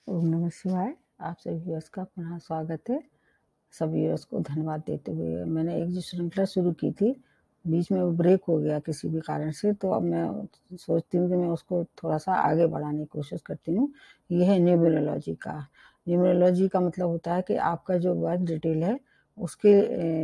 ओम नमः शिवाय। आप सभी व्यूअर्स का पुनः स्वागत है। सभी व्यूअर्स को धन्यवाद देते हुए मैंने एक जो श्रृंखला शुरू की थी, बीच में वो ब्रेक हो गया किसी भी कारण से, तो अब मैं सोचती हूँ कि मैं उसको थोड़ा-सा आगे बढ़ाने की कोशिश करती हूँ। ये है न्यूमेरोलॉजी का। न्यूमेरोलॉजी का मतलब होता है कि आपका जो बर्थ डिटेल है, उसके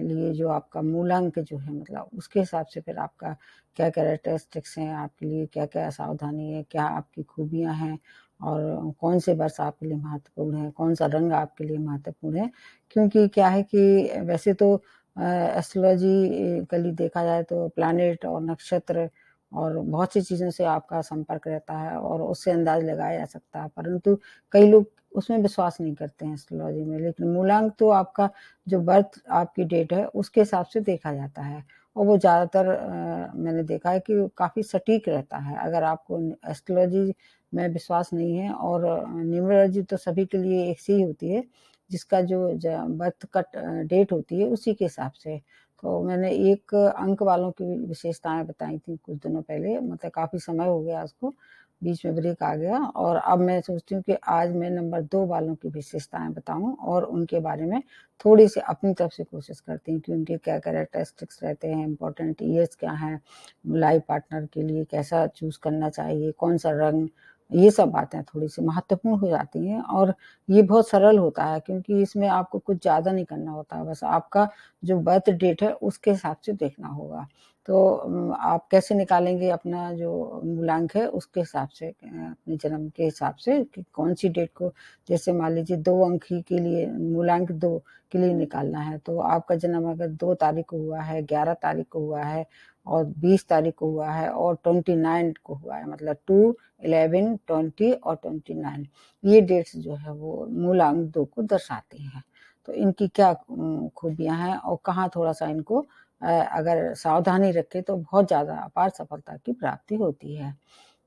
लिए जो आपका मूलांक जो है, मतलब उसके हिसाब से फिर आपका क्या कैरेक्टरिस्टिक्स हैं, आपके लिए क्या-क्या सावधानी है, क्या आपकी खूबियाँ हैं और कौन से वर्ष आपके लिए महत्वपूर्ण है, कौन-सा रंग आपके लिए महत्वपूर्ण है। क्योंकि क्या है कि वैसे तो एस्ट्रोलॉजिकली देखा जाए तो प्लैनेट और नक्षत्र और बहुत सी चीज़ों से आपका संपर्क रहता है और उससे अंदाज़ लगाया जा सकता है, परंतु कई लोग उसमें विश्वास नहीं करते हैं एस्ट्रोलॉजी में। लेकिन मूलांक तो आपका जो बर्थ आपकी डेट है, उसके हिसाब से देखा जाता है और वो ज़्यादातर मैंने देखा है कि काफ़ी सटीक रहता है। अगर आपको एस्ट्रोलॉजी में विश्वास नहीं है और न्यूमरोलॉजी तो सभी के लिए एक सी ही होती है, जिसका जो बर्थ का डेट होती है उसी के हिसाब से। तो मैंने एक अंक वालों की विशेषताएँ बताई थी कुछ दिनों पहले, मतलब काफ़ी समय हो गया उसको, बीच में ब्रेक आ गया और अब मैं सोचती हूँ कि आज मैं नंबर 2 वालों की विशेषताएँ बताऊँ और उनके बारे में थोड़ी-सी अपनी तरफ से कोशिश करती हूँ कि उनके क्या कैरेक्टरिस्टिक्स रहते हैं, इम्पोर्टेंट ईयर्स क्या हैं, लाइफ पार्टनर के लिए कैसा चूज़ करना चाहिए, कौन-सा रंग, ये सब बातें थोड़ी-सी महत्वपूर्ण हो जाती हैं और ये बहुत सरल होता है क्योंकि इसमें आपको कुछ ज़्यादा नहीं करना होता, बस आपका जो बर्थ डेट है उसके हिसाब से देखना होगा। तो आप कैसे निकालेंगे अपना जो मूलांक है उसके हिसाब से, अपने जन्म के हिसाब से कि कौन-सी डेट को, जैसे मान लीजिए 2 अंक ही के लिए मूलांक 2 के लिए निकालना है, तो आपका जन्म अगर 2 तारीख को हुआ है, 11 तारीख को हुआ है और 20 तारीख को हुआ है और 29 को हुआ है, मतलब 2, 11, 20 और 29, ये डेट्स जो है वो मूलांक 2 को दर्शाती हैं। तो इनकी क्या खूबियाँ हैं और कहाँ थोड़ा-सा इनको अगर सावधानी रखें तो बहुत ज़्यादा अपार सफलता की प्राप्ति होती है।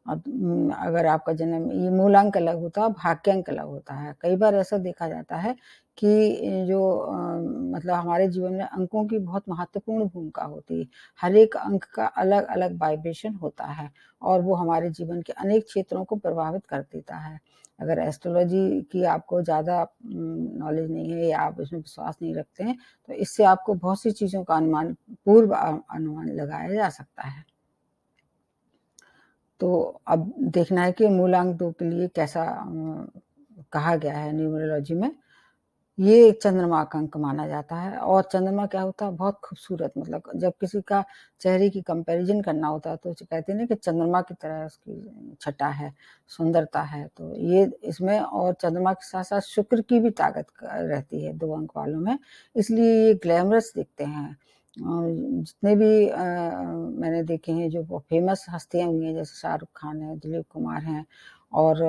अब अगर आपका जन्म, ये मूलांक अलग होता है, भाग्यांक अलग होता है। कई बार ऐसा देखा जाता है कि जो मतलब हमारे जीवन में अंकों की बहुत महत्वपूर्ण भूमिका होती है। हर एक अंक का अलग-अलग वाइब्रेशन होता है और वो हमारे जीवन के अनेक क्षेत्रों को प्रभावित कर देता है। अगर एस्ट्रोलॉजी की आपको ज़्यादा नॉलेज नहीं है या आप इसमें विश्वास नहीं रखते हैं, तो इससे आपको बहुत सी चीज़ों का अनुमान लगाया जा सकता है। तो अब देखना है कि मूलांक 2 के लिए कैसा कहा गया है न्यूमरोलॉजी में। ये चंद्रमा का अंक माना जाता है और चंद्रमा क्या होता है, बहुत खूबसूरत, मतलब जब किसी का चेहरे की कंपैरिजन करना होता है तो कहते हैं ना कि चंद्रमा की तरह उसकी छटा है, सुंदरता है। तो ये इसमें और चंद्रमा के साथ-साथ शुक्र की भी ताकत रहती है 2 अंक वालों में, इसलिए ये ग्लैमरस दिखते हैं। और जितने भी मैंने देखे हैं जो फेमस हस्तियाँ हुई हैं, जैसे शाहरुख खान है, दिलीप कुमार हैं और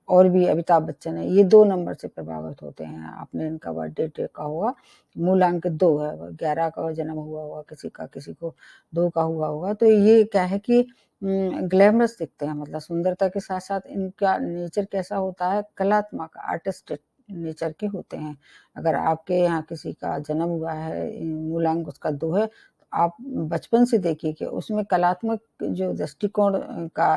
और भी अमिताभ बच्चन है, ये 2 नंबर से प्रभावित होते हैं। आपने इनका बर्थडे देखा होगा, मूलांक 2 है, 11 का जन्म हुआ होगा किसी का, किसी को 2 का हुआ होगा। तो ये क्या है कि ग्लैमरस दिखते हैं, मतलब सुंदरता के साथ-साथ इनका नेचर कैसा होता है, कलात्मक, आर्टिस्टिक नेचर के होते हैं। अगर आपके यहाँ किसी का जन्म हुआ है, मूलांक उसका 2 है, तो आप बचपन से देखिए कि उसमें कलात्मक जो दृष्टिकोण का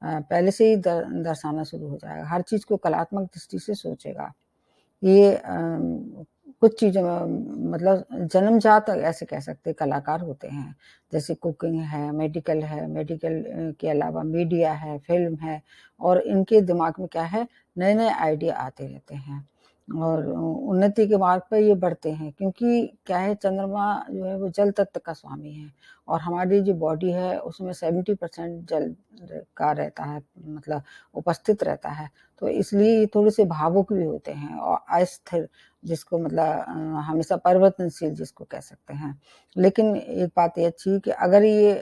पहले से ही दर्शाना शुरू हो जाएगा। हर चीज़ को कलात्मक दृष्टि से सोचेगा। ये कुछ चीज़ों में मतलब जन्मजात ऐसे कह सकते हैं कलाकार होते हैं। जैसे कुकिंग है, मेडिकल के अलावा मीडिया है, फ़िल्म है और इनके दिमाग में क्या है, नए-नए आइडिया आते रहते हैं और उन्नति के मार्ग पर ये बढ़ते हैं क्योंकि क्या है, चंद्रमा जो है वो जल तत्व का स्वामी है और हमारी जो बॉडी है उसमें 70% जल का रहता है, मतलब उपस्थित रहता है। तो इसलिए ये थोड़े-से भावुक भी होते हैं और अस्थिर, जिसको मतलब हमेशा परिवर्तनशील जिसको कह सकते हैं। लेकिन एक बात ये अच्छी है कि अगर ये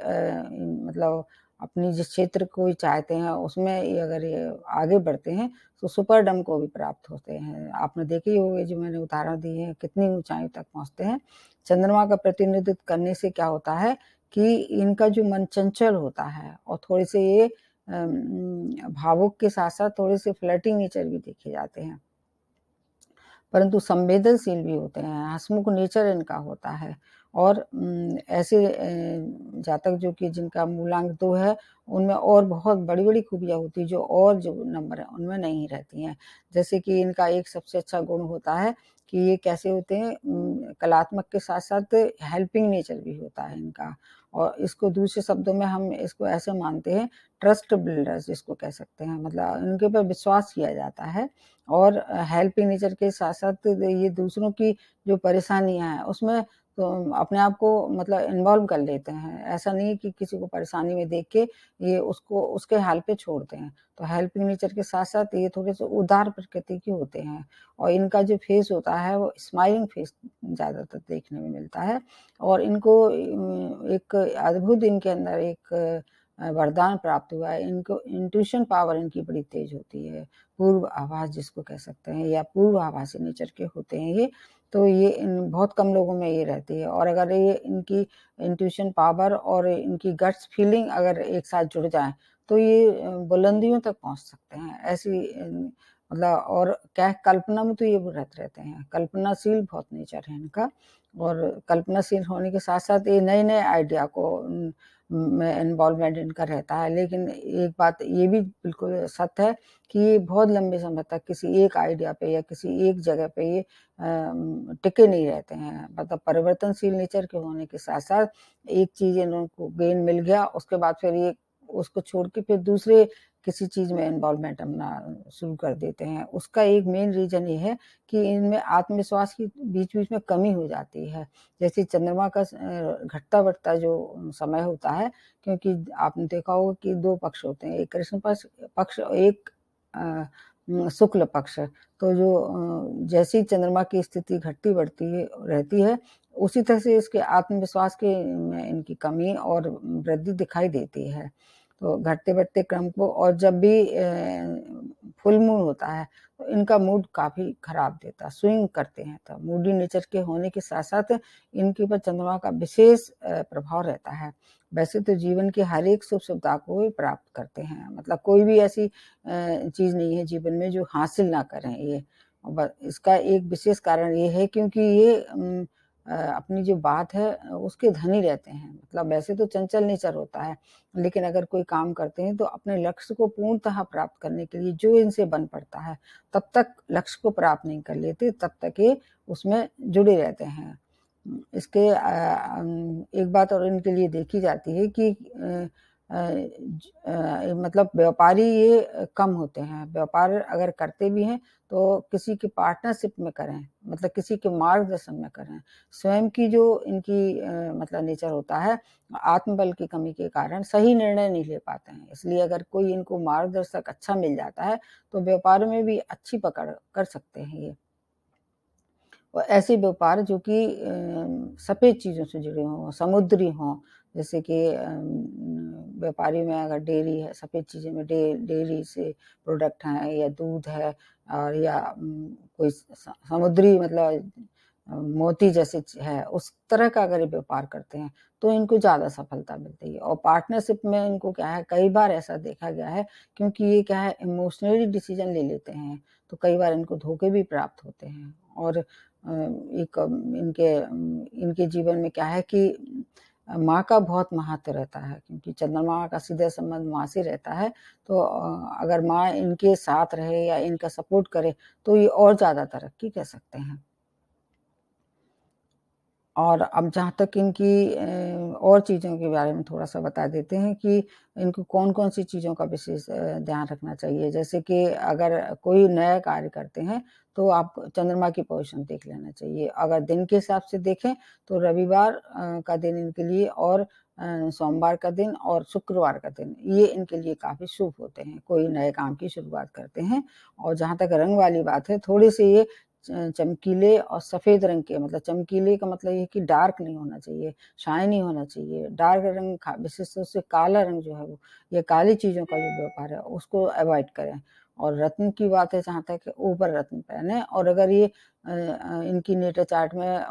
मतलब अपनी जिस क्षेत्र को ये चाहते हैं उसमें ये अगर ये आगे बढ़ते हैं तो सुपरडम को भी प्राप्त होते हैं। आपने देखे ही होंगे जो मैंने उदाहरण दिए हैं कितनी ऊँचाई तक पहुँचते हैं। चंद्रमा का प्रतिनिधित्व करने से क्या होता है कि इनका जो मन चंचल होता है और थोड़े-से ये भावुक के साथ-साथ थोड़े-से फ्लर्टी नेचर भी देखे जाते हैं। परंतु संवेदनशील भी होते हैं, हँसमुख नेचर इनका होता है। और ऐसे जातक जो कि जिनका मूलांक 2 है, उनमें और बहुत बड़ी-बड़ी खूबियाँ होती हैं, जो और जो नंबर हैं, उनमें नहीं रहती हैं। जैसे कि इनका एक सबसे अच्छा गुण होता है कि ये कैसे होते हैं, कलात्मक के साथ-साथ हेल्पिंग नेचर भी होता है इनका। और इसको दूसरे शब्दों में हम इसको ऐसे मानते हैं, ट्रस्ट बिल्डर्स जिसको कह सकते हैं, मतलब इनके ऊपर विश्वास किया जाता है। और हेल्पिंग नेचर के साथ-साथ ये दूसरों की जो परेशानियाँ हैं, उसमें तो अपने आप को मतलब इन्वॉल्व कर लेते हैं। ऐसा नहीं है कि किसी को परेशानी में देख के ये उसको उसके हाल पे छोड़ते हैं। तो हेल्पिंग नेचर के साथ-साथ ये थोड़े-से उदार प्रकृति के होते हैं। और इनका जो फेस होता है, वो स्माइलिंग फेस ज़्यादातर देखने में मिलता है। और इनको एक अद्भुत इनके अंदर एक वरदान प्राप्त हुआ है। इनको इंट्यूशन पावर इनकी बड़ी तेज़ होती है। पूर्व आभास जिसको कह सकते हैं, या पूर्व आभासी नेचर के होते हैं ये। तो ये बहुत कम लोगों में ये रहती है। और अगर ये इनकी इंट्यूशन पावर और इनकी गट्स फीलिंग अगर एक साथ जुड़ जाएँ, तो ये बुलंदियों तक पहुँच सकते हैं। ऐसी मतलब और क्या है, कल्पना में तो ये व्रत रहते हैं। कल्पनाशील बहुत नेचर है इनका। और कल्पनाशील होने के साथ-साथ ये नए-नए आइडिया को में इन्वॉल्वमेंट इनका रहता है। लेकिन एक बात ये भी बिल्कुल सत्य है कि ये बहुत लंबे समय तक किसी एक आइडिया पे या किसी एक जगह पे ये टिके नहीं रहते हैं। मतलब परिवर्तनशील नेचर के होने के साथ-साथ एक चीज़ इनको गेन मिल गया, उसके बाद फिर ये उसको छोड़ के फिर दूसरे किसी चीज़ में इन्वॉल्वमेंट अपना शुरू कर देते हैं। उसका एक मेन रीज़न ये है कि इनमें आत्मविश्वास की बीच-बीच में कमी हो जाती है। जैसे चंद्रमा का घटता-बढ़ता जो समय होता है, क्योंकि आपने देखा होगा कि 2 पक्ष होते हैं, एक कृष्ण पक्ष और एक अ, शुक्ल पक्ष। तो जो जैसे ही चंद्रमा की स्थिति घटती-बढ़ती है रहती है, उसी तरह से इसके आत्मविश्वास के में इनकी कमी और वृद्धि दिखाई देती है। तो घटते-बढ़ते क्रम को, और जब भी फुल मून होता है, तो इनका मूड काफ़ी खराब देता है, स्विंग करते हैं। तो मूडी नेचर के होने के साथ-साथ इनके ऊपर चंद्रमा का विशेष प्रभाव रहता है। वैसे तो जीवन की हर एक सुख-सुविधा को ये प्राप्त करते हैं, मतलब कोई भी ऐसी चीज़ नहीं है जीवन में जो हासिल ना करें ये। इसका एक विशेष कारण ये है क्योंकि ये अपनी जो बात है उसके धनी रहते हैं। मतलब वैसे तो चंचल नेचर होता है, लेकिन अगर कोई काम करते हैं तो अपने लक्ष्य को पूर्णतः प्राप्त करने के लिए जो इनसे बन पड़ता है, तब तक लक्ष्य को प्राप्त नहीं कर लेते, तब तक ये उसमें जुड़े रहते हैं। इसके एक बात और इनके लिए देखी जाती है कि मतलब व्यापारी ये कम होते हैं। व्यापार अगर करते भी हैं, तो किसी की पार्टनरशिप में करें, मतलब किसी के मार्गदर्शन में करें। स्वयं की जो इनकी मतलब नेचर होता है, आत्मबल की कमी के कारण सही निर्णय नहीं ले पाते हैं। इसलिए अगर कोई इनको मार्गदर्शक अच्छा मिल जाता है, तो व्यापार में भी अच्छी पकड़ कर सकते हैं ये। और ऐसे व्यापार जो कि सफ़ेद चीज़ों से जुड़े हों, समुद्री हों, जैसे कि व्यापारी में अगर डेयरी है, सफ़ेद चीज़ें में डेयरी से प्रोडक्ट हैं, या दूध है, और या कोई समुद्री मतलब मोती जैसे है, उस तरह का अगर ये व्यापार करते हैं, तो इनको ज़्यादा सफलता मिलती है। और पार्टनरशिप में इनको क्या है, कई बार ऐसा देखा गया है, क्योंकि ये क्या है, इमोशनली डिसीज़न ले लेते हैं, तो कई बार इनको धोखे भी प्राप्त होते हैं। और एक इनके जीवन में क्या है कि माँ का बहुत महत्व रहता है, क्योंकि चंद्रमा का सीधा संबंध माँ से रहता है। तो अगर माँ इनके साथ रहे या इनका सपोर्ट करे, तो ये और ज़्यादा तरक्की कर सकते हैं। और अब जहाँ तक इनकी और चीज़ों के बारे में थोड़ा-सा बता देते हैं कि इनको कौन-कौन सी चीज़ों का विशेष ध्यान रखना चाहिए। जैसे कि अगर कोई नया कार्य करते हैं, तो आप चंद्रमा की पोज़ीशन देख लेना चाहिए। अगर दिन के हिसाब से देखें, तो रविवार का दिन इनके लिए, और सोमवार का दिन और शुक्रवार का दिन, ये इनके लिए काफ़ी शुभ होते हैं, कोई नए काम की शुरुआत करते हैं। और जहाँ तक रंग वाली बात है, थोड़े-से ये चमकीले और सफ़ेद रंग के, मतलब चमकीले का मतलब ये कि डार्क नहीं होना चाहिए, शाइनी होना चाहिए। डार्क रंग विशेष रूप से काला रंग जो है वो, ये काली चीज़ों का जो व्यापार है, उसको अवॉइड करें। और रत्न की बात है जहाँ तक, ऊपर रत्न पहने, और अगर ये इनकी नेटर चार्ट में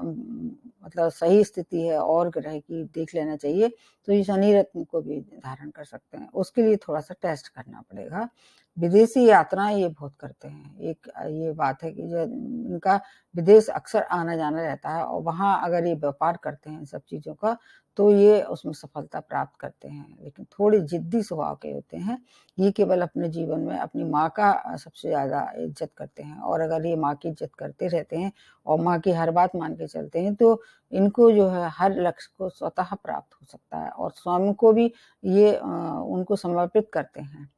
मतलब सही स्थिति है और ग्रह की देख लेना चाहिए, तो ये शनि रत्न को भी धारण कर सकते हैं। उसके लिए थोड़ा-सा टेस्ट करना पड़ेगा। विदेशी यात्राएँ ये बहुत करते हैं। एक ये बात है कि जो इनका विदेश अक्सर आना-जाना रहता है, और वहाँ अगर ये व्यापार करते हैं इन सब चीज़ों का, तो ये उसमें सफलता प्राप्त करते हैं। लेकिन थोड़े ज़िद्दी स्वभाव के होते हैं। ये केवल अपने जीवन में अपनी माँ का सबसे ज़्यादा इज़्ज़त करते हैं, और अगर ये माँ की इज़्ज़त करते रहते हैं और माँ की हर बात मान के चलते हैं, तो इनको जो है हर लक्ष्य को स्वतः प्राप्त हो सकता है, और स्वयं को भी ये उनको समर्पित करते हैं।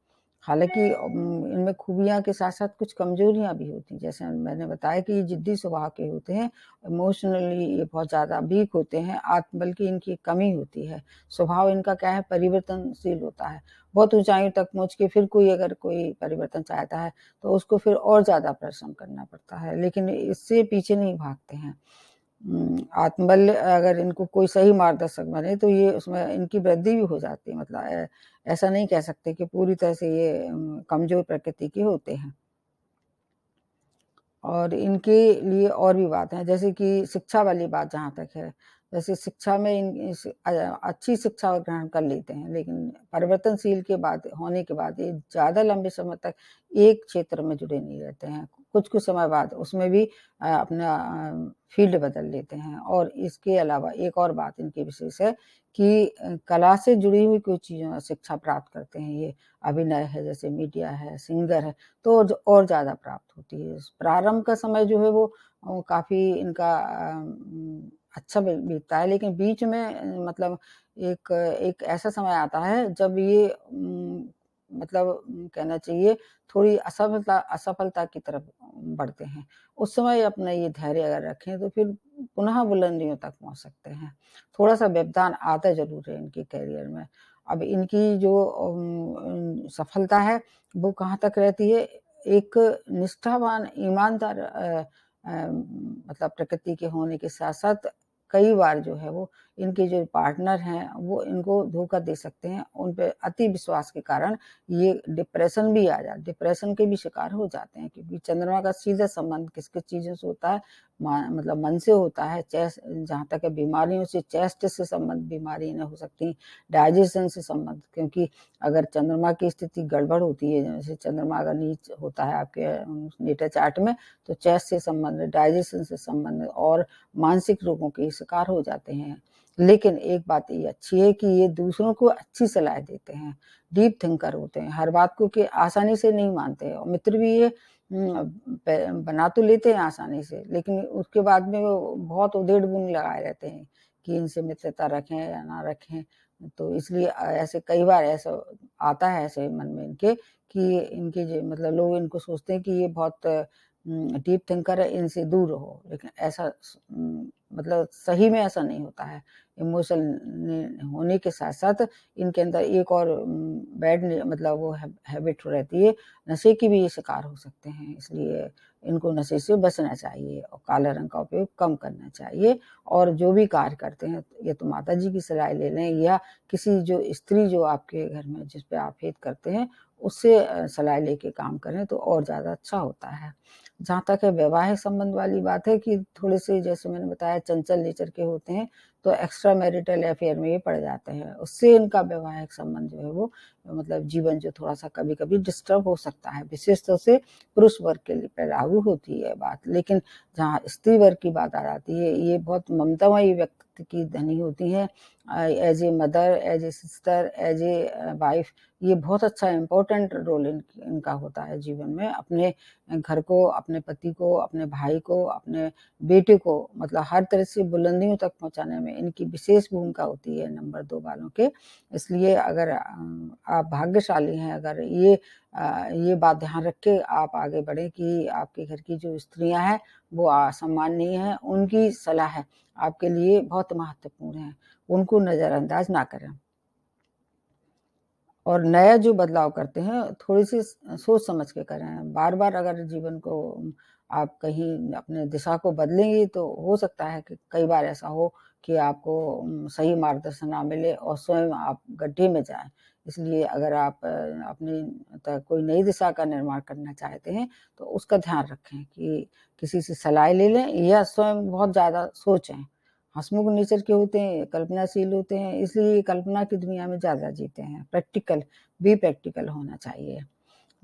हालाँकि इनमें खूबियाँ के साथ-साथ कुछ कमज़ोरियाँ भी होती हैं। जैसे मैंने बताया कि ये ज़िद्दी स्वभाव के होते हैं, इमोशनली ये बहुत ज़्यादा वीक होते हैं, आत्मबल की इनकी कमी होती है। स्वभाव इनका क्या है, परिवर्तनशील होता है। बहुत ऊँचाइयों तक पहुँच के फिर कोई अगर कोई परिवर्तन चाहता है, तो उसको फिर और ज़्यादा परिश्रम करना पड़ता है, लेकिन इससे पीछे नहीं भागते हैं। आत्मबल अगर इनको कोई सही मार्गदर्शक बने, तो ये उसमें इनकी वृद्धि भी हो जाती है। मतलब ऐसा नहीं कह सकते कि पूरी तरह से ये कमज़ोर प्रकृति के होते हैं। और इनके लिए और भी बातें हैं, जैसे कि शिक्षा वाली बात जहाँ तक है, जैसे शिक्षा में अच्छी शिक्षा ग्रहण कर लेते हैं, लेकिन परिवर्तनशील के बाद होने के बाद ये ज़्यादा लंबे समय तक एक क्षेत्र में जुड़े नहीं रहते हैं। कुछ-कुछ समय बाद उसमें भी अपना फ़ील्ड बदल लेते हैं। और इसके अलावा एक और बात इनकी विशेष है कि कला से जुड़ी हुई कोई चीज़ों शिक्षा प्राप्त करते हैं ये। अभिनय है, जैसे मीडिया है, सिंगर है, तो और ज़्यादा प्राप्त होती है। प्रारंभ का समय जो है वो काफ़ी इनका अच्छा बीतता है, लेकिन बीच में मतलब एक एक ऐसा समय आता है जब ये मतलब कहना चाहिए थोड़ी असफलता की तरफ बढ़ते हैं। उस समय अपना ये धैर्य अगर रखें, तो फिर पुनः बुलंदियों तक पहुँच सकते हैं। थोड़ा-सा व्यवधान आता ज़रूर है इनके करियर में। अब इनकी जो सफलता है, वो कहाँ तक रहती है, एक निष्ठावान, ईमानदार मतलब प्रकृति के होने के साथ-साथ कई बार जो है वो इनके जो पार्टनर हैं, वो इनको धोखा दे सकते हैं। उन पे अति विश्वास के कारण ये डिप्रेशन के भी शिकार हो जाते हैं, क्योंकि चंद्रमा का सीधा संबंध किस-किस चीज़ों से होता है, मतलब मन से होता है। जहाँ तक है बीमारियों से, चेस्ट से संबंधित बीमारी इन्हें हो सकती है, डाइजेशन से संबंधित, क्योंकि अगर चंद्रमा की स्थिति गड़बड़ होती है, जैसे चंद्रमा अगर नीच होता है आपके नेटर चार्ट में, तो चेस्ट से संबंधित, डाइजेशन से संबंधित और मानसिक रोगों के शिकार हो जाते हैं। लेकिन एक बात ये अच्छी है कि ये दूसरों को अच्छी सलाह देते हैं, डीप थिंकर होते हैं, हर बात को कि आसानी से नहीं मानते, और मित्र भी ये बना तो लेते हैं आसानी से, लेकिन उसके बाद में वो बहुत उधेड़-बुन लगाए रहते हैं कि इनसे मित्रता रखें या ना रखें। तो इसलिए ऐसे कई बार ऐसा आता है ऐसे मन में इनके, कि इनके जो मतलब लोग इनको सोचते हैं कि ये बहुत डीप थिंकर है, इनसे दूर रहो, लेकिन ऐसा मतलब सही में ऐसा नहीं होता है। इमोशन होने के साथ-साथ इनके अंदर एक और बैड मतलब वो हैबिट रहती है, नशे की भी ये शिकार हो सकते हैं। इसलिए इनको नशे से बचना चाहिए और काला रंग का उपयोग कम करना चाहिए। और जो भी कार्य करते हैं, या तो माताजी की सलाह ले लें, या किसी जो स्त्री जो आपके घर में जिस पे आप हित करते हैं, उससे सलाह लेके काम करें तो और ज़्यादा अच्छा होता है। जहाँ तक है वैवाहिक संबंध वाली बात है, कि थोड़े से जैसे मैंने बताया चंचल नेचर के होते हैं, तो एक्स्ट्रा मैरिटल अफेयर में ये पड़ जाते हैं। उससे इनका वैवाहिक संबंध जो है वो मतलब जीवन जो थोड़ा-सा कभी-कभी डिस्टर्ब हो सकता है। विशेष तौर से पुरुष वर्ग के लिए पे लागू होती है बात, लेकिन जहाँ स्त्री वर्ग की बात आ जाती है, ये बहुत ममतामयी व्यक्ति की धनी होती हैं। As a mother, as a sister, as a wife, ये बहुत अच्छा इम्पोर्टेंट रोल इनका होता है जीवन में। अपने घर को, अपने पति को, अपने भाई को, अपने बेटे को, मतलब हर तरह से बुलंदियों तक पहुँचाने में इनकी विशेष भूमिका होती है नंबर 2 वालों के। इसलिए अगर आप भाग्यशाली हैं, अगर ये बात ध्यान रख के आप आगे बढ़ें कि आपके घर की जो स्त्रियाँ हैं, वो सम्माननीय हैं, उनकी सलाह आपके लिए बहुत महत्वपूर्ण है, उनको नज़रअंदाज ना करें। और नया जो बदलाव करते हैं, थोड़ी-सी सोच समझ के करें। बार-बार अगर जीवन को आप कहीं अपने दिशा को बदलेंगे, तो हो सकता है कि कई बार ऐसा हो कि आपको सही मार्गदर्शन ना मिले और स्वयं आप गड्ढे में जाएँ। इसलिए अगर आप अपनी कोई नई दिशा का निर्माण करना चाहते हैं तो उसका ध्यान रखें कि किसी से सलाह ले लें या स्वयं बहुत ज़्यादा सोचें। हँसमुख नेचर के होते हैं, कल्पनाशील होते हैं, इसलिए कल्पना की दुनिया में ज़्यादा जीते हैं। प्रैक्टिकल होना चाहिए।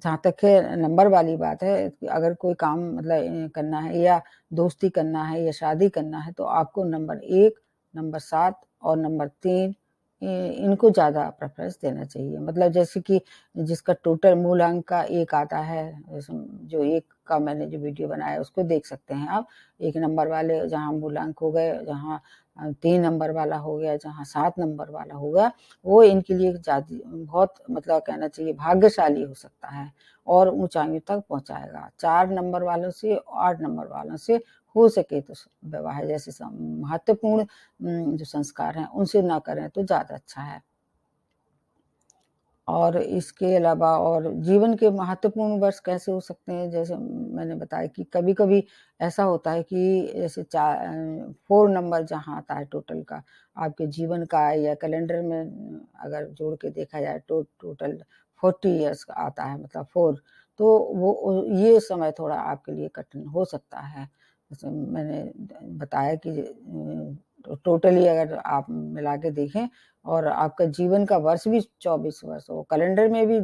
जहाँ तक है नंबर वाली बात है, अगर कोई काम मतलब करना है या दोस्ती करना है या शादी करना है तो आपको नंबर 1, नंबर 7 और नंबर 3 इनको ज़्यादा प्रेफ़रेंस देना चाहिए। मतलब जैसे कि जिसका टोटल मूल अंक का 1 आता है, जो 1 का मैंने जो वीडियो बनाया उसको देख सकते हैं आप। 1 नंबर वाले जहाँ मूल अंक हो गए, जहाँ 3 नंबर वाला हो गया, जहाँ 7 नंबर वाला होगा, वो इनके लिए बहुत मतलब कहना चाहिए भाग्यशाली हो सकता है और ऊँचाइयों तक पहुँचाएगा। 4 नंबर वालों से, 8 नंबर वालों से हो सके तो विवाह जैसे महत्वपूर्ण जो संस्कार हैं उनसे ना करें तो ज़्यादा अच्छा है। और इसके अलावा और जीवन के महत्वपूर्ण वर्ष कैसे हो सकते हैं, जैसे मैंने बताया कि कभी-कभी ऐसा होता है कि जैसे 4 नंबर जहाँ आता है टोटल का, आपके जीवन का या कैलेंडर में अगर जोड़ के देखा जाए तो टोटल 40 इयर्स का आता है, मतलब 4, तो वो ये समय थोड़ा आपके लिए कठिन हो सकता है। जैसे मैंने बताया कि टोटली अगर आप मिला के देखें और आपका जीवन का वर्ष भी 24 वर्ष हो, कैलेंडर में भी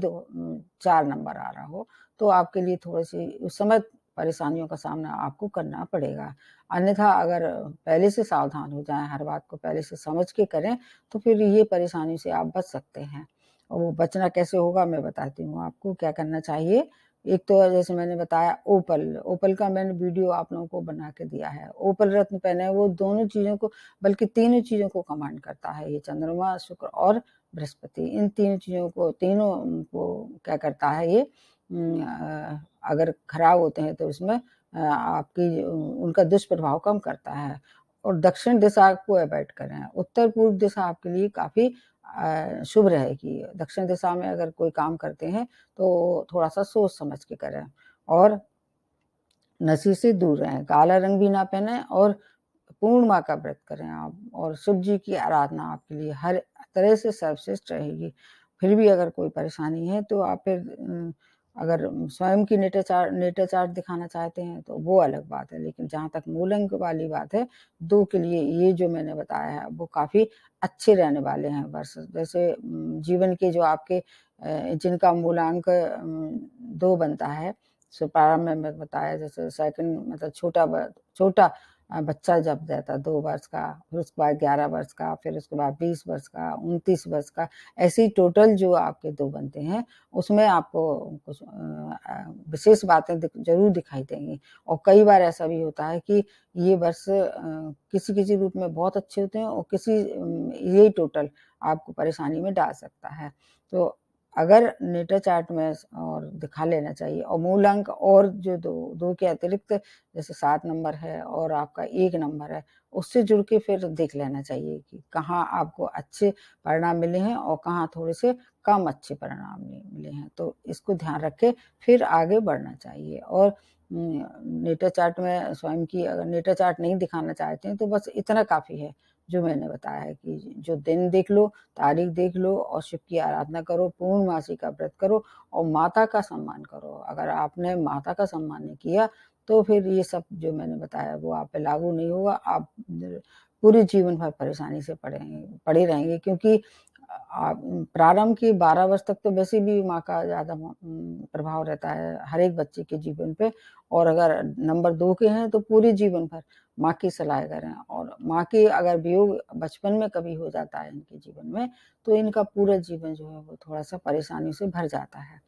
4 नंबर आ रहा हो, तो आपके लिए थोड़ी-सी उस समय परेशानियों का सामना आपको करना पड़ेगा। अन्यथा अगर पहले से सावधान हो जाएँ, हर बात को पहले से समझ के करें, तो फिर ये परेशानी से आप बच सकते हैं। और वो बचना कैसे होगा मैं बताती हूँ आपको क्या करना चाहिए। एक तो जैसे मैंने बताया ओपल का मैंने वीडियो आप लोगों को बना के दिया है। ओपल रत्न पहने वो दोनों चीज़ों को, बल्कि तीनों चीज़ों को कमांड करता है ये चंद्रमा, शुक्र और बृहस्पति। इन तीनों को क्या करता है ये, अगर खराब होते हैं तो इसमें आपकी उनका दुष्प्रभाव कम करता है। और दक्षिण दिशा को अवॉइड करें। उत्तर-पूर्व दिशा आपके लिए काफ़ी शुभ रहेगी। दक्षिण दिशा में अगर कोई काम करते हैं तो थोड़ा-सा सोच समझ के करें और नशे से दूर रहें। काला रंग भी ना पहनें और पूर्णिमा का व्रत करें आप और शिव जी की आराधना आपके लिए हर तरह से सर्वश्रेष्ठ रहेगी। फिर भी अगर कोई परेशानी है तो आप फिर अगर स्वयं की नेटर चार्ट दिखाना चाहते हैं तो वो अलग बात है। लेकिन जहाँ तक मूल अंक वाली बात है, 2 के लिए ये जो मैंने बताया है वो काफ़ी अच्छे रहने वाले हैं वर्ष। जैसे जीवन के जो आपके जिनका मूलांक 2 बनता है, सो प्रारंभ में मैं बताया जैसे सेकंड मतलब छोटा बच्चा जब रहता है 2 वर्ष का, फिर उसके बाद 11 वर्ष का, फिर उसके बाद 20 वर्ष का, 29 वर्ष का, ऐसे ही टोटल जो आपके 2 बनते हैं, उसमें आपको कुछ विशेष बातें ज़रूर दिखाई देंगी। और कई बार ऐसा भी होता है कि ये वर्ष किसी-किसी रूप में बहुत अच्छे होते हैं और यही टोटल आपको परेशानी में डाल सकता है। तो अगर नेटर चार्ट में और दिखा लेना चाहिए और मूल अंक और जो 2 के अतिरिक्त जैसे 7 नंबर है और आपका 1 नंबर है, उससे जुड़ के फिर देख लेना चाहिए कि कहाँ आपको अच्छे परिणाम मिले हैं और कहाँ थोड़े-से कम अच्छे परिणाम मिले हैं। तो इसको ध्यान रख के फिर आगे बढ़ना चाहिए और नेटर चार्ट में स्वयं की अगर नेटर चार्ट नहीं दिखाना चाहते हैं तो बस इतना काफ़ी है, जो मैंने बताया है कि जो दिन देख लो, तारीख देख लो और शिव की आराधना करो, पूर्णमासी का व्रत करो और माता का सम्मान करो। अगर आपने माता का सम्मान नहीं किया, तो फिर ये सब जो मैंने बताया वो आप पे लागू नहीं होगा। आप पूरे जीवन भर परेशानी से पड़े रहेंगे क्योंकि आप प्रारंभ के 12 वर्ष तक तो वैसे भी माँ का ज़्यादा प्रभाव रहता है हर एक बच्चे के जीवन पे और अगर नंबर 2 के हैं तो पूरे जीवन भर माँ की सलाह करें और माँ के अगर वियोग बचपन में कभी हो जाता है इनके जीवन में, तो इनका पूरा जीवन जो है वो थोड़ा-सा परेशानी से भर जाता है।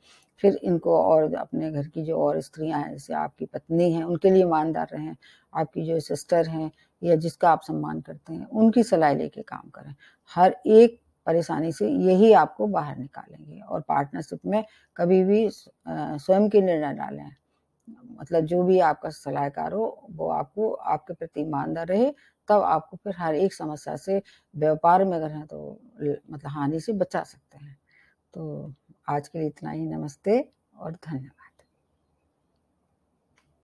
फिर इनको और अपने घर की जो और स्त्रियाँ हैं, जैसे आपकी पत्नी हैं, उनके लिए ईमानदार रहें। आपकी जो सिस्टर हैं या जिसका आप सम्मान करते हैं, उनकी सलाह लेके काम करें। हर एक परेशानी से यही आपको बाहर निकालेंगे और पार्टनरशिप में कभी भी स्वयं के निर्णय ना लें। मतलब जो भी आपका सलाहकार हो वो आपको आपके प्रति ईमानदार रहे, तब आपको फिर हर एक समस्या से व्यापार में अगर है तो मतलब हानि से बचा सकते हैं। तो आज के लिए इतना ही, नमस्ते और धन्यवाद।